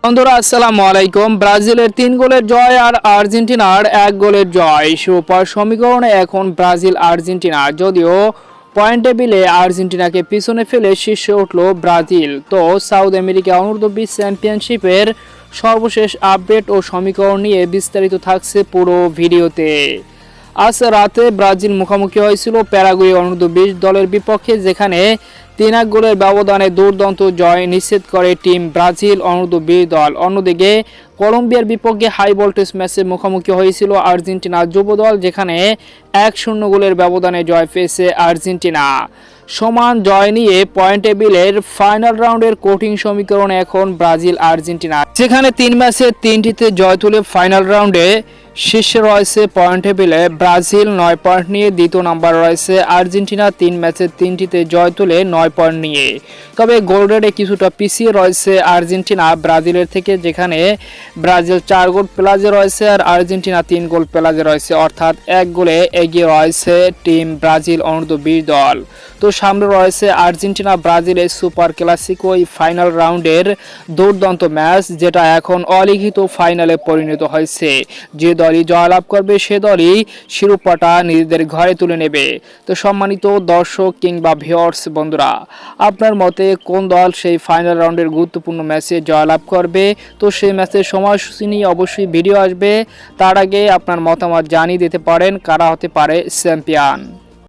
বন্ধুরা আসসালামু আলাইকুম। ব্রাজিলের 3 গোলের জয় আর আর্জেন্টিনার 1 গোলের জয়। শিরোপার সমীকরণে এখন ব্রাজিল আর্জেন্টিনা, যদিও পয়েন্ট টেবিলে আর্জেন্টিনাকে পিছনে ফেলে শীর্ষে উঠল ব্রাজিল। তো সাউথ আমেরিকা অনূর্ধ্ব-20 চ্যাম্পিয়নশিপের সর্বশেষ আপডেট ও সমীকরণ নিয়ে বিস্তারিত থাকছে পুরো ভিডিওতে। আজ রাতে ব্রাজিল মুখোমুখি হয়েছিল প্যারাগুয়ে অনূর্ধ্ব-20 দলের বিপক্ষে, যেখানে 3-1 গোলের ব্যবধানে দুর্দান্ত জয় নিশ্চিত করে টিম ব্রাজিল অনূর্ধ্ব-20 দল। অন্যদিকে কলম্বিয়ার বিপক্ষে হাই ভোল্টেজ ম্যাচে মুখোমুখি হয়েছিল আর্জেন্টিনা যুব দল, যেখানে 1-0 গোলের ব্যবধানে জয় পেয়েছে আর্জেন্টিনা। সমান জয় নিয়ে পয়েন্ট টেবিলের ফাইনাল রাউন্ডের কঠিন সমীকরণ এখন ব্রাজিল আর্জেন্টিনা, যেখানে 3 ম্যাচে 3টিতে জয় তুলে ফাইনাল রাউন্ডে শীর্ষে রয়েছে পয়েন্ট টেবিলে ব্রাজিল 9 পয়েন্ট নিয়ে। দ্বিতীয় নাম্বার রয়েছে আর্জেন্টিনা 3 ম্যাচে 3টিতে জয় তুলে 9 পয়েন্ট নিয়ে। তবে গোল রেটে কিছুটা পিছিয়ে রয়েছে আর্জেন্টিনা ব্রাজিলের থেকে, যেখানে ব্রাজিল 4 গোল প্লাসে রয়েছে আর আর্জেন্টিনা 3 গোল প্লাসে রয়েছে, অর্থাৎ 1 গোলে এগিয়ে রয়েছে টিম ব্রাজিল অনূর্ধ্ব-20 দল। তো সামনে রয়েছে আর্জেন্টিনা ব্রাজিলের সুপার ক্লাসিকো, এই ফাইনাল রাউন্ডের দুর্দান্ত ম্যাচ, যেটা এখন অলিখিত ফাইনালে পরিণত হয়েছে। যে দলই জয়লাভ করবে সে দলই শিরোপাটা নিজেদের ঘরে তুলে নেবে। তো সম্মানিত দর্শক কিংবা ভিউয়ার্স বন্ধুরা, আপনার মতে কোন দল সেই ফাইনাল রাউন্ডের গুরুত্বপূর্ণ ম্যাচে জয়লাভ করবে? তো সেই ম্যাচের সময়সূচি নিয়ে অবশ্যই ভিডিও আসবে। তার আগে আপনার মতামত জানিয়ে দিতে পারেন কারা হতে পারে চ্যাম্পিয়ন।